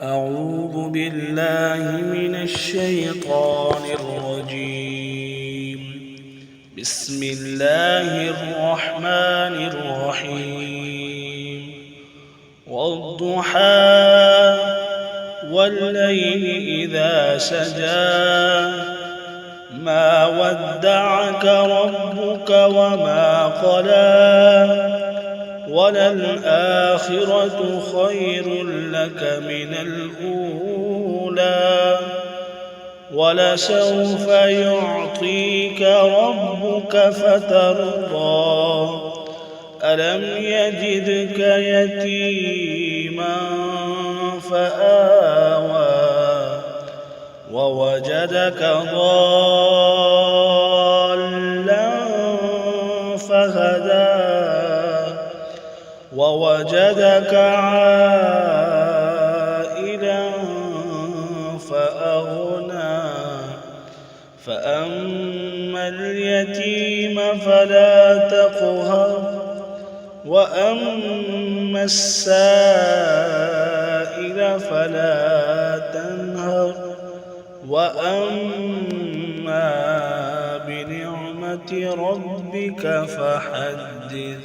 أعوذ بالله من الشيطان الرجيم. بسم الله الرحمن الرحيم. والضحى والليل إذا سجى ما ودعك ربك وما قلى وللآخرة خير لك من الأولى ولسوف يعطيك ربك فترضى ألم يجدك يتيما فآوى ووجدك ضالا فهدى ووجدك عائلا فأغنى فأما اليتيم فلا تقهر وأما السائل فلا تنهر وأما بنعمة ربك فحدث